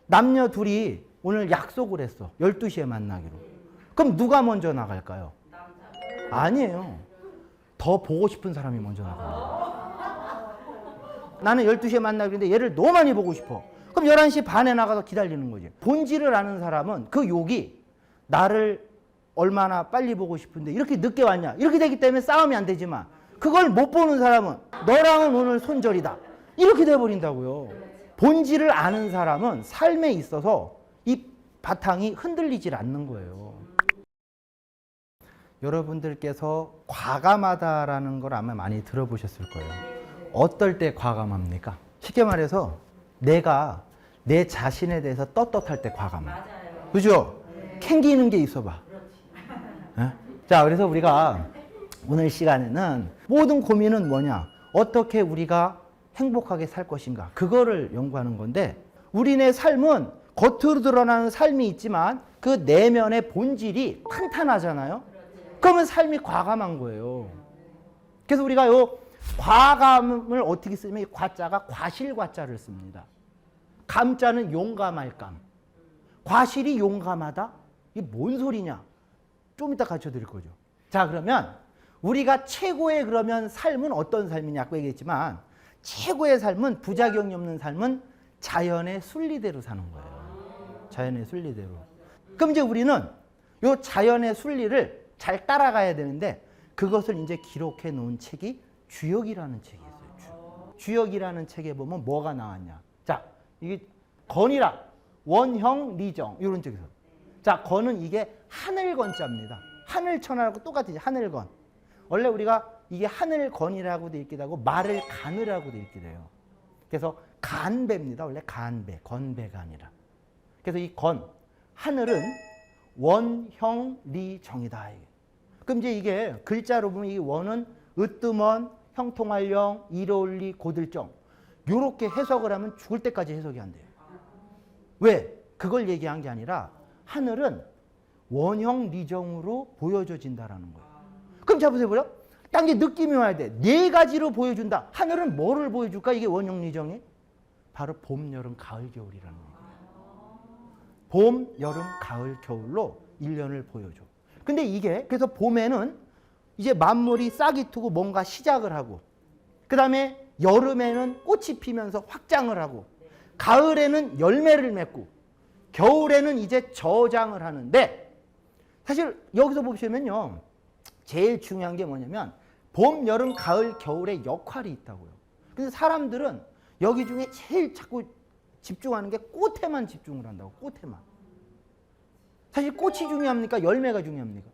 남녀 둘이 오늘 약속을 했어. 12시에 만나기로. 그럼 누가 먼저 나갈까요? 아니에요. 더 보고 싶은 사람이 먼저 나가요. 나는 12시에 만나기로 했는데 얘를 너무 많이 보고 싶어. 그럼 11시 반에 나가서 기다리는 거지. 본질을 아는 사람은 그 욕이 나를 얼마나 빨리 보고 싶은데 이렇게 늦게 왔냐. 이렇게 되기 때문에 싸움이 안 되지만 그걸 못 보는 사람은 너랑은 오늘 손절이다. 이렇게 돼버린다고요. 본질을 아는 사람은 삶에 있어서 이 바탕이 흔들리질 않는 거예요. 여러분들께서 과감하다라는 걸 아마 많이 들어보셨을 거예요. 어떨 때 과감합니까? 쉽게 말해서 내가 내 자신에 대해서 떳떳할 때 과감해. 그죠? 캥기는 게 있어 봐. 자, 그래서 우리가 오늘 시간에는 모든 고민은 뭐냐? 어떻게 우리가 행복하게 살 것인가? 그거를 연구하는 건데 우리네 삶은 겉으로 드러나는 삶이 있지만 그 내면의 본질이 탄탄하잖아요. 그러면 삶이 과감한 거예요. 그래서 우리가 요 과감을 어떻게 쓰냐면 이 과자가 과실과자를 씁니다. 감자는 용감할 감. 과실이 용감하다? 이게 뭔 소리냐? 좀 이따 가르쳐 드릴 거죠. 자, 그러면 우리가 최고의 그러면 삶은 어떤 삶이냐? 아까 얘기했지만 최고의 삶은 부작용이 없는 삶은 자연의 순리대로 사는 거예요. 자연의 순리대로. 그럼 이제 우리는 요 자연의 순리를 잘 따라가야 되는데 그것을 이제 기록해 놓은 책이 주역이라는 책이 있어요. 주역이라는 책에 보면 뭐가 나왔냐. 자, 이게 건이라 원형 리정 이런 쪽에서. 자, 건은 이게 하늘건자입니다. 하늘천하고 똑같으지. 하늘건. 원래 우리가 이게 하늘건이라고 돼 있기도 하고 말을 간으라고 돼 있기도 해요. 그래서 간배입니다. 원래 간배, 건배가 아니라. 그래서 이 건, 하늘은 원형리정이다. 그럼 이제 이게 글자로 보면 이 원은 으뜸원, 형통할령, 이로울리, 고들정 요렇게 해석을 하면 죽을 때까지 해석이 안 돼요. 왜? 그걸 얘기한 게 아니라 하늘은 원형리정으로 보여져진다라는 거예요. 그럼 자 보세요. 딱 이제 느낌이 와야 돼. 네 가지로 보여준다. 하늘은 뭐를 보여줄까? 이게 원형리정이? 바로 봄, 여름, 가을, 겨울이라는 거예요. 봄, 여름, 가을, 겨울로 1년을 보여줘. 근데 이게 그래서 봄에는 이제 만물이 싹이 트고 뭔가 시작을 하고 그 다음에 여름에는 꽃이 피면서 확장을 하고 가을에는 열매를 맺고 겨울에는 이제 저장을 하는데 사실 여기서 보시면요. 제일 중요한 게 뭐냐면 봄, 여름, 가을, 겨울의 역할이 있다고요. 그래서 사람들은 여기 중에 제일 자꾸 집중하는 게 꽃에만 집중을 한다고. 꽃에만. 사실 꽃이 중요합니까? 열매가 중요합니까?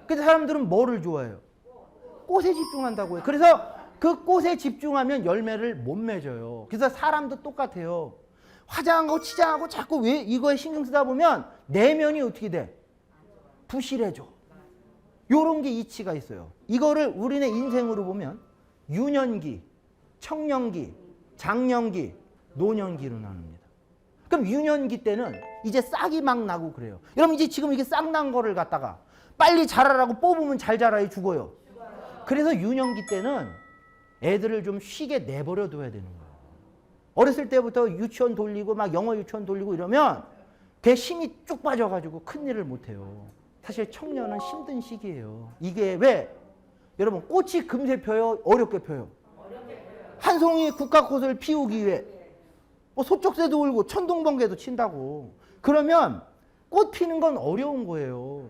근데 사람들은 뭐를 좋아해요? 꽃에 집중한다고요. 그래서 그 꽃에 집중하면 열매를 못 맺어요. 그래서 사람도 똑같아요. 화장하고 치장하고 자꾸 왜 이거에 신경 쓰다 보면 내면이 어떻게 돼? 부실해져. 요런 게 이치가 있어요. 이거를 우리네 인생으로 보면 유년기, 청년기, 장년기, 노년기로 나눕니다. 그럼 유년기 때는 이제 싹이 막 나고 그래요. 여러분 이제 지금 이게 싹 난 거를 갖다가 빨리 자라라고 뽑으면 잘 자라요? 죽어요? 그래서 유년기 때는 애들을 좀 쉬게 내버려 둬야 되는 거예요. 어렸을 때부터 유치원 돌리고 막 영어 유치원 돌리고 이러면 걔 힘이 쭉 빠져가지고 큰일을 못해요. 사실 청년은 힘든 시기예요. 이게 왜? 여러분 꽃이 금세 펴요? 어렵게 펴요? 한 송이 국화꽃을 피우기 위해 뭐 소쩍새도 울고 천둥번개도 친다고. 그러면 꽃 피는 건 어려운 거예요.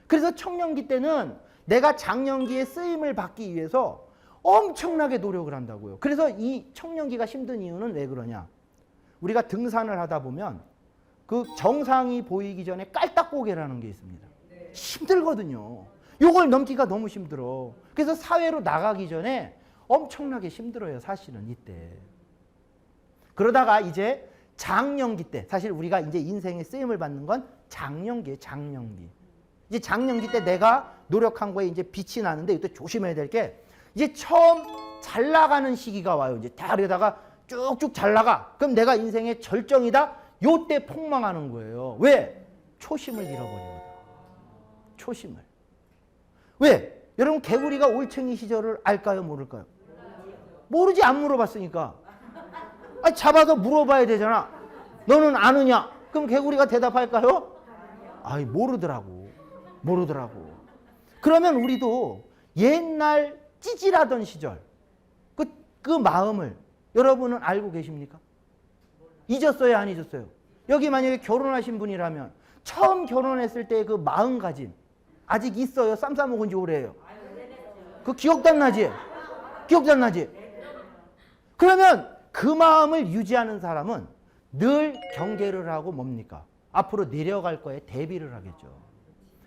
그래서 청년기 때는 내가 장년기에 쓰임을 받기 위해서 엄청나게 노력을 한다고요. 그래서 이 청년기가 힘든 이유는 왜 그러냐. 우리가 등산을 하다 보면 그 정상이 보이기 전에 깔딱고개라는 게 있습니다. 힘들거든요. 요걸 넘기가 너무 힘들어. 그래서 사회로 나가기 전에 엄청나게 힘들어요. 사실은 이때. 그러다가 이제 장년기 때 사실 우리가 이제 인생에 쓰임을 받는 건 장년기예요. 장년기. 이제 장년기 때 내가 노력한 거에 이제 빛이 나는데 이때 조심해야 될 게 이제 처음 잘 나가는 시기가 와요. 이제 다 그러다가 쭉쭉 잘 나가. 그럼 내가 인생의 절정이다. 요때 폭망하는 거예요. 왜? 초심을 잃어버리거든. 초심을. 왜? 여러분 개구리가 올챙이 시절을 알까요? 모를까요? 모르지. 안 물어봤으니까. 아니, 잡아서 물어봐야 되잖아. 너는 아느냐? 그럼 개구리가 대답할까요? 아이, 모르더라고. 모르더라고. 그러면 우리도 옛날 찌질하던 시절 그 마음을 여러분은 알고 계십니까? 잊었어요, 안 잊었어요? 여기 만약에 결혼하신 분이라면 처음 결혼했을 때 그 마음가짐 아직 있어요? 쌈 싸먹은 지 오래예요? 그 기억도 안 나지? 기억도 안 나지? 그러면 그 마음을 유지하는 사람은 늘 경계를 하고 뭡니까? 앞으로 내려갈 거에 대비를 하겠죠.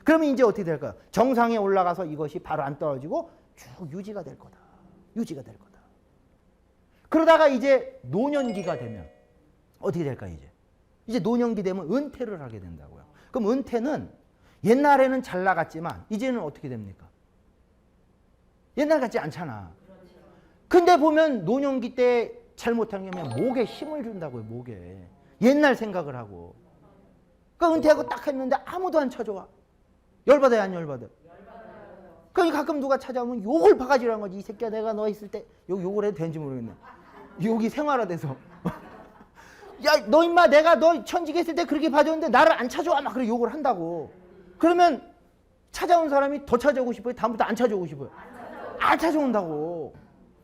그러면 이제 어떻게 될까요? 정상에 올라가서 이것이 바로 안 떨어지고 쭉 유지가 될 거다. 유지가 될 거다. 그러다가 이제 노년기가 되면 어떻게 될까요, 이제? 이제 노년기 되면 은퇴를 하게 된다고요. 그럼 은퇴는 옛날에는 잘 나갔지만 이제는 어떻게 됩니까? 옛날 같지 않잖아. 근데 보면 노년기 때 잘못한 게 목에 힘을 준다고요, 목에. 옛날 생각을 하고. 그러니까 은퇴하고 딱 했는데 아무도 안 찾아와. 열받아요, 안 열받아요? 그러니까 가끔 누가 찾아오면 욕을 바가지라는 거지. 이 새끼야, 내가 너 있을 때 욕을 해도 되는지 모르겠네. 욕이 생활화돼서. 야, 너 임마, 내가 너 천직에 있을 때 그렇게 봐줬는데 나를 안 찾아와. 막 그렇게 욕을 한다고. 그러면 찾아온 사람이 더 찾아오고 싶어요? 다음부터 안 찾아오고 싶어요? 안 찾아온다고.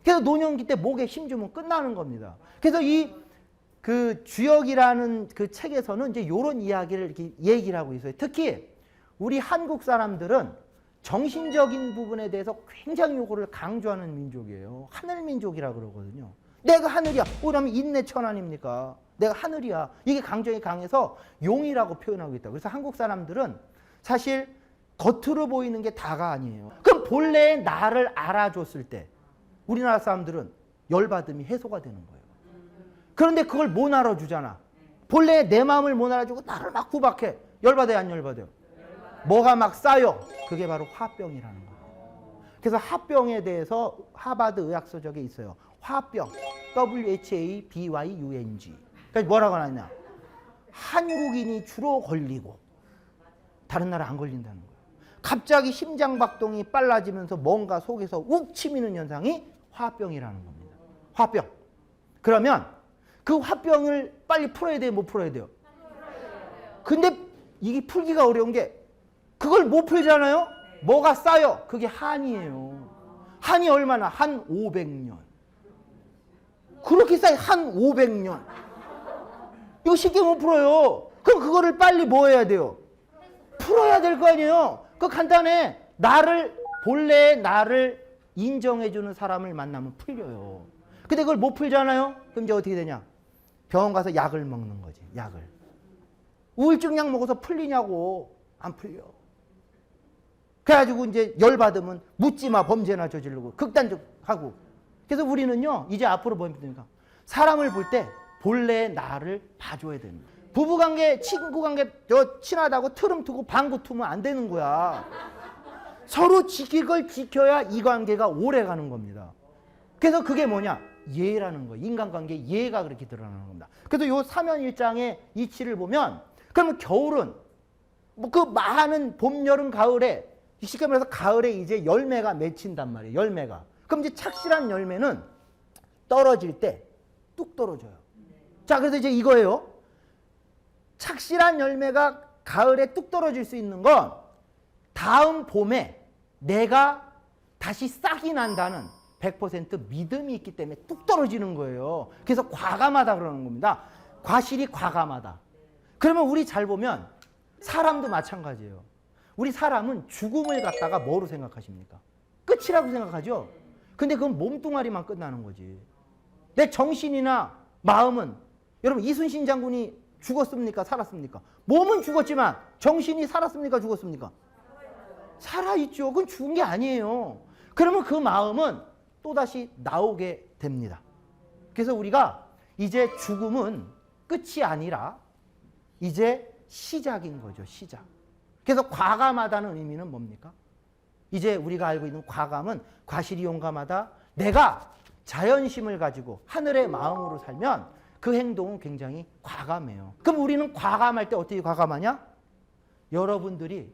그래서 노년기 때 목에 힘 주면 끝나는 겁니다. 그래서 그 주역이라는 그 책에서는 이제 이런 이야기를 이렇게 얘기를 하고 있어요. 특히 우리 한국 사람들은 정신적인 부분에 대해서 굉장히 요거를 강조하는 민족이에요. 하늘민족이라 그러거든요. 내가 하늘이야. 그러면 인내천 아닙니까? 내가 하늘이야. 이게 강정이 강해서 용이라고 표현하고 있다. 그래서 한국 사람들은 사실 겉으로 보이는 게 다가 아니에요. 그럼 본래 나를 알아줬을 때 우리나라 사람들은 열받음이 해소가 되는 거예요. 그런데 그걸 못 알아주잖아. 본래 내 마음을 못 알아주고 나를 막 구박해. 열받아요, 안 열받아요? 뭐가 막 쌓여. 그게 바로 화병이라는 거예요. 그래서 화병에 대해서 하버드 의학서적에 있어요. 화병, WHABYUNG. 그러니까 뭐라고 하냐? 한국인이 주로 걸리고 다른 나라 안 걸린다는 거예요. 갑자기 심장박동이 빨라지면서 뭔가 속에서 욱 치미는 현상이 화병이라는 겁니다. 화병. 그러면 그 화병을 빨리 풀어야 돼요? 못 풀어야 돼요? 근데 이게 풀기가 어려운 게 그걸 못 풀잖아요? 뭐가 쌓여? 그게 한이에요. 한이 얼마나? 한 500년. 그렇게 쌓여 한 500년. 이거 쉽게 못 풀어요. 그럼 그거를 빨리 뭐 해야 돼요? 풀어야 될 거 아니에요. 그거 간단해. 본래 나를 인정해주는 사람을 만나면 풀려요. 근데 그걸 못 풀잖아요? 그럼 이제 어떻게 되냐? 병원 가서 약을 먹는 거지, 약을. 우울증 약 먹어서 풀리냐고. 안 풀려. 그래가지고 이제 열받으면 묻지마, 범죄나 저지르고 극단적하고. 그래서 우리는요, 이제 앞으로 뭐 합니까? 사람을 볼 때 본래 나를 봐줘야 됩니다. 부부관계, 친구관계, 친하다고 트름 트고 방구 트면 안 되는 거야. 서로 지킬 걸 지켜야 이 관계가 오래 가는 겁니다. 그래서 그게 뭐냐? 예라는 거예요. 인간관계 예가 그렇게 드러나는 겁니다. 그래서 요 사면일장의 이치를 보면, 그러면 겨울은 뭐 그 많은 봄, 여름, 가을에 쉽게 말해서 가을에 이제 열매가 맺힌단 말이에요. 열매가. 그럼 이제 착실한 열매는 떨어질 때 뚝 떨어져요. 자, 그래서 이제 이거예요. 착실한 열매가 가을에 뚝 떨어질 수 있는 건 다음 봄에 내가 다시 싹이 난다는 100% 믿음이 있기 때문에 뚝 떨어지는 거예요. 그래서 과감하다 그러는 겁니다. 과실이 과감하다. 그러면 우리 잘 보면 사람도 마찬가지예요. 우리 사람은 죽음을 갖다가 뭐로 생각하십니까? 끝이라고 생각하죠? 근데 그건 몸뚱아리만 끝나는 거지. 내 정신이나 마음은, 여러분 이순신 장군이 죽었습니까? 살았습니까? 몸은 죽었지만 정신이 살았습니까? 죽었습니까? 살아있죠. 그건 죽은 게 아니에요. 그러면 그 마음은 또다시 나오게 됩니다. 그래서 우리가 이제 죽음은 끝이 아니라 이제 시작인 거죠. 시작. 그래서 과감하다는 의미는 뭡니까? 이제 우리가 알고 있는 과감은 과실이 용감하다. 내가 자연심을 가지고 하늘의 마음으로 살면 그 행동은 굉장히 과감해요. 그럼 우리는 과감할 때 어떻게 과감하냐? 여러분들이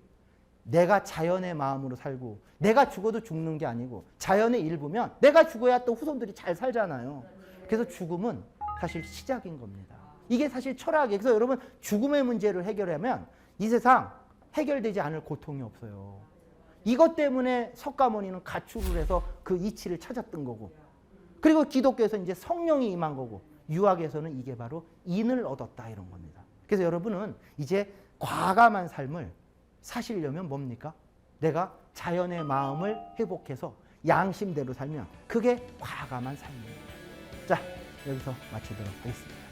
내가 자연의 마음으로 살고 내가 죽어도 죽는 게 아니고 자연의 일부면 내가 죽어야 또 후손들이 잘 살잖아요. 그래서 죽음은 사실 시작인 겁니다. 이게 사실 철학이에요. 그래서 여러분 죽음의 문제를 해결하면 이 세상 해결되지 않을 고통이 없어요. 이것 때문에 석가모니는 가출을 해서 그 이치를 찾았던 거고, 그리고 기독교에서 이제 성령이 임한 거고, 유학에서는 이게 바로 인을 얻었다 이런 겁니다. 그래서 여러분은 이제 과감한 삶을 사시려면 뭡니까? 내가 자연의 마음을 회복해서 양심대로 살면 그게 과감한 삶입니다. 자, 여기서 마치도록 하겠습니다.